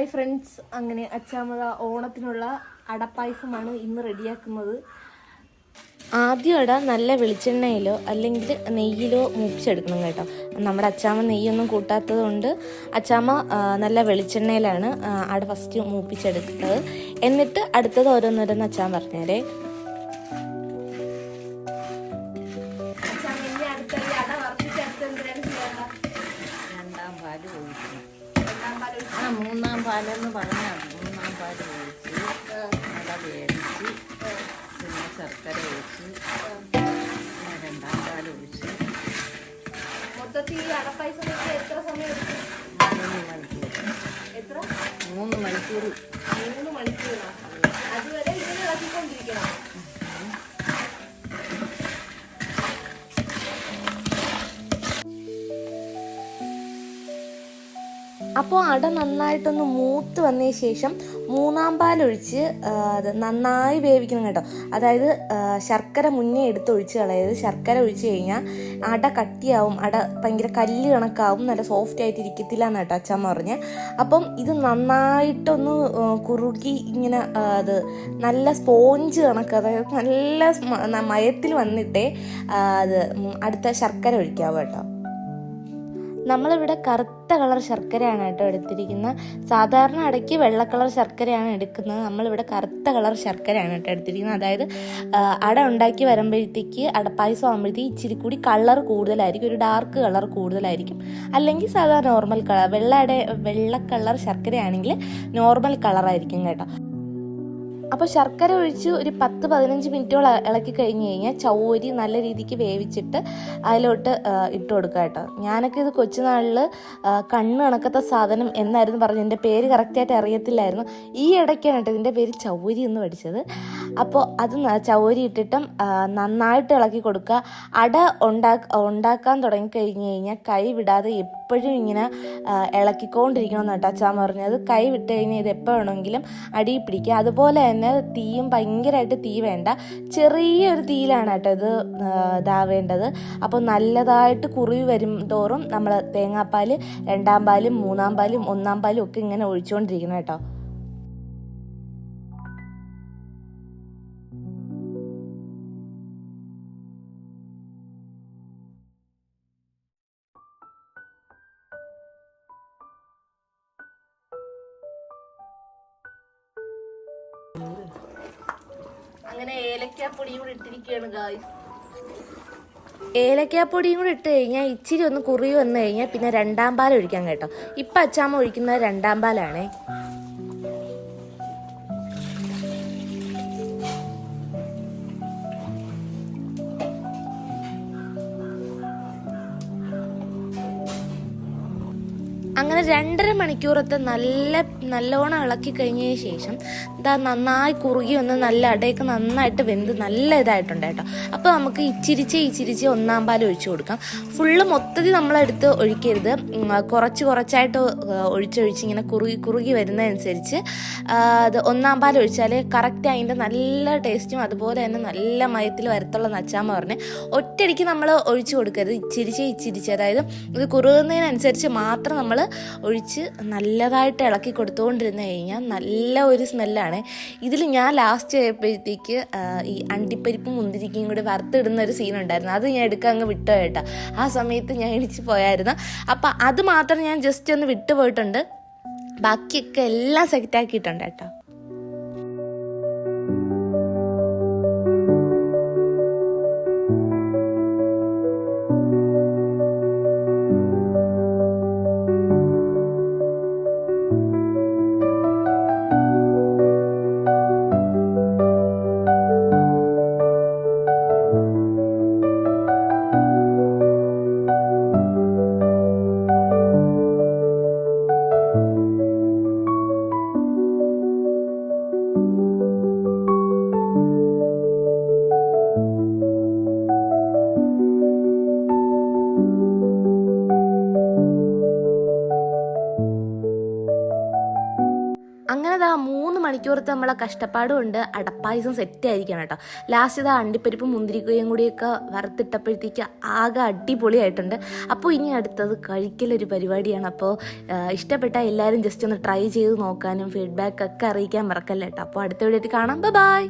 Hi friends, അങ്ങനെ അച്ചാമ്മ ഓണത്തിനുള്ള അടപ്പായസമാണ് ഇന്ന് റെഡിയാക്കുന്നത്. ആദ്യം അട നല്ല വെളിച്ചെണ്ണയിലോ അല്ലെങ്കിൽ നെയ്യിലോ മൂപ്പിച്ചെടുക്കണം കേട്ടോ. നമ്മുടെ അച്ചാമ്മ നെയ്യൊന്നും കൂട്ടാത്തത് കൊണ്ട് അച്ചാമ്മ നല്ല വെളിച്ചെണ്ണയിലാണ് അട ഫസ്റ്റ് മൂപ്പിച്ചെടുക്കുന്നത്. എന്നിട്ട് അടുത്തത് ഓരോന്നോരോന്ന് അച്ചാമ്മ പറഞ്ഞേരേ. മൂന്നാം പാലെന്ന് പറഞ്ഞാൽ മൂന്നാം പാൽ ഒഴിച്ച് അട വേവിച്ച് പിന്നെ ശർക്കര ഒഴിച്ച് പിന്നെ രണ്ടാം പാൽ ഒഴിച്ച് മൊത്തത്തിൽ ഈ അടപ്പായസം എത്ര സമയം എടുക്കും? 3 മണിക്കൂർ. 3 മണിക്കൂറാണ്. അതുവരെ ഇങ്ങനെ ഇളക്കിക്കൊണ്ടിരിക്കണം. അപ്പോൾ അട നന്നായിട്ടൊന്ന് മൂത്ത് വന്നതിന് ശേഷം മൂന്നാം പാലൊഴിച്ച് അത് നന്നായി വേവിക്കണം കേട്ടോ. അതായത് ശർക്കര മുന്നേ എടുത്തൊഴിച്ച് കളയത്. ശർക്കര ഒഴിച്ച് കഴിഞ്ഞാൽ അട കട്ടിയാവും, അട ഭയങ്കര കല്ല് കണക്കാവും, നല്ല സോഫ്റ്റ് ആയിട്ട് ഇരിക്കത്തില്ല എന്ന് കേട്ടോ അച്ഛമ്മ പറഞ്ഞ്. അപ്പം ഇത് നന്നായിട്ടൊന്ന് കുറുകി ഇങ്ങനെ അത് നല്ല സ്പോഞ്ച് കണക്ക്, അതായത് നല്ല മയത്തിൽ വന്നിട്ടേ അത് അടുത്ത ശർക്കര ഒഴിക്കാവും കേട്ടോ. നമ്മളിവിടെ കറുത്ത കളർ ശർക്കരയാണ് കേട്ടോ എടുത്തിരിക്കുന്നത്. സാധാരണ അടയ്ക്ക് വെള്ള കളർ ശർക്കരയാണ് എടുക്കുന്നത്. നമ്മളിവിടെ കറുത്ത കളർ ശർക്കരയാണ് കേട്ടോ എടുത്തിരിക്കുന്നത്. അതായത് അട ഉണ്ടാക്കി വരുമ്പോഴത്തേക്ക് അടപ്പായസം ആകുമ്പോഴത്തേക്ക് ഇച്ചിരി കൂടി കളർ കൂടുതലായിരിക്കും, ഒരു ഡാർക്ക് കളർ കൂടുതലായിരിക്കും. അല്ലെങ്കിൽ സാധാരണ നോർമൽ കളർ, വെള്ള കളർ ശർക്കരയാണെങ്കിൽ നോർമൽ കളറായിരിക്കും കേട്ടോ. അപ്പോൾ ശർക്കര ഒഴിച്ച് ഒരു 10-15 മിനിറ്റോളം ഇളക്കി കഴിഞ്ഞ് കഴിഞ്ഞാൽ ചൗരി നല്ല രീതിക്ക് വേവിച്ചിട്ട് അതിലോട്ട് ഇട്ട് കൊടുക്കുക കേട്ടോ. ഞാനൊക്കെ ഇത് കൊച്ചുനാളിൽ കണ്ണ് കണക്കത്തെ സാധനം എന്നായിരുന്നു പറഞ്ഞത്. എൻ്റെ പേര് കറക്റ്റായിട്ട് അറിയത്തില്ലായിരുന്നു. ഈ ഇടയ്ക്കാണ് കേട്ടോ ഇതിൻ്റെ പേര് ചൗരി എന്ന് പഠിച്ചത്. അപ്പോൾ അത് ചൗരി ഇട്ടിട്ടും നന്നായിട്ട് ഇളക്കി കൊടുക്കുക. അട ഉണ്ടാക്കാൻ തുടങ്ങിക്കഴിഞ്ഞ് കഴിഞ്ഞാൽ കൈ വിടാതെ എപ്പോഴും ഇങ്ങനെ ഇളക്കിക്കൊണ്ടിരിക്കണം കേട്ടോ അച്ഛാമ്മ പറഞ്ഞത്. കൈ വിട്ട് കഴിഞ്ഞാൽ ഇത് എപ്പോൾ വേണമെങ്കിലും അടിയിൽ പിടിക്കുക. അതുപോലെ തന്നെ തീയും ഭയങ്കരമായിട്ട് തീ വേണ്ട, ചെറിയൊരു തീയിലാണ് കേട്ടോ ഇത് ഇതാവേണ്ടത്. അപ്പോൾ നല്ലതായിട്ട് കുറുവി വരും തോറും നമ്മൾ തേങ്ങാപ്പാൽ രണ്ടാം പാലും മൂന്നാം പാലും ഒന്നാം പാലും ഒക്കെ ഇങ്ങനെ ഒഴിച്ചുകൊണ്ടിരിക്കണം കേട്ടോ. അങ്ങനെ ഏലക്കാപ്പൊടിയും കൂടി ഇട്ടിരിക്കുകയാണ് ഗായ്സ്. ഏലക്കാപ്പൊടിയും കൂടി ഇട്ട് കഴിഞ്ഞാൽ ഇച്ചിരി ഒന്ന് കുറുകി വന്നു കഴിഞ്ഞാൽ പിന്നെ രണ്ടാം പാൽ ഒഴിക്കാം കേട്ടോ. ഇപ്പം അച്ചാമ്മ ഒഴിക്കുന്നത് രണ്ടാം പാലാണേ. അങ്ങനെ 2.5 മണിക്കൂറത്തെ നല്ലോണം ഇളക്കി കഴിഞ്ഞതിന് ശേഷം ഇതാ നന്നായി കുറുകി വന്ന് നല്ല അടയൊക്കെ നന്നായിട്ട് വെന്ത് നല്ല ഇതായിട്ടുണ്ട് കേട്ടോ. അപ്പോൾ നമുക്ക് ഇച്ചിരിച്ച് ഒന്നാം പാൽ ഒഴിച്ചു കൊടുക്കാം. ഫുള്ള് മൊത്തത്തിൽ നമ്മളെടുത്ത് ഒഴിക്കരുത്, കുറച്ചായിട്ട് ഒഴിച്ചൊഴിച്ച് ഇങ്ങനെ കുറുകി വരുന്നതനുസരിച്ച് അത് ഒന്നാം പാൽ ഒഴിച്ചാൽ കറക്റ്റ് അതിൻ്റെ നല്ല ടേസ്റ്റും അതുപോലെ തന്നെ നല്ല മയത്തിൽ വരത്തുള്ള നച്ചാമ്മ പറഞ്ഞ്. ഒറ്റയടിക്ക് നമ്മൾ ഒഴിച്ചു കൊടുക്കരുത്, ഇച്ചിരിച്ച് അതായത് ഇത് കുറുകുന്നതിനനുസരിച്ച് മാത്രം നമ്മൾ ഒഴിച്ച് നല്ലതായിട്ട് ഇളക്കി കൊടുത്തുകൊണ്ടിരുന്ന് കഴിഞ്ഞാൽ നല്ല ഒരു സ്മെല്ലാണ്. ഇതിൽ ഞാൻ ലാസ്റ്റ് ആയപ്പോഴത്തേക്ക് ഈ അണ്ടിപ്പരിപ്പും മുന്തിരിക്കയും കൂടി വറുത്തിടുന്ന ഒരു സീനുണ്ടായിരുന്നു. അത് ഞാൻ എടുക്കാൻ അങ്ങ് വിട്ടുപോയിട്ടാ. ആ സമയത്ത് ഞാൻ ഇടിച്ച് പോയായിരുന്നു. അപ്പം അത് മാത്രം ഞാൻ ജസ്റ്റ് ഒന്ന് വിട്ടുപോയിട്ടുണ്ട്. ബാക്കിയൊക്കെ എല്ലാം സെറ്റാക്കിയിട്ടുണ്ട് കേട്ടോ. മണിക്കൂറത്തെ നമ്മളെ കഷ്ടപ്പാടും ഉണ്ട്. അടപ്പായസം സെറ്റ് ആയിരിക്കണം കേട്ടോ. ലാസ്റ്റ് ഇത് അണ്ടിപ്പരിപ്പും മുന്തിരിക്കയും കൂടിയൊക്കെ വറുത്തിട്ടപ്പോഴത്തേക്ക് ആകെ അടിപൊളിയായിട്ടുണ്ട്. അപ്പോൾ ഇനി അടുത്തത് കഴിക്കലൊരു പരിപാടിയാണ്. അപ്പോൾ ഇഷ്ടപ്പെട്ട എല്ലാവരും ജസ്റ്റ് ഒന്ന് ട്രൈ ചെയ്ത് നോക്കാനും ഫീഡ്ബാക്ക് ഒക്കെ അറിയിക്കാൻ മറക്കല്ല കേട്ടോ. അപ്പോൾ അടുത്ത വീഡിയോയിൽ കാണാം. ബൈ.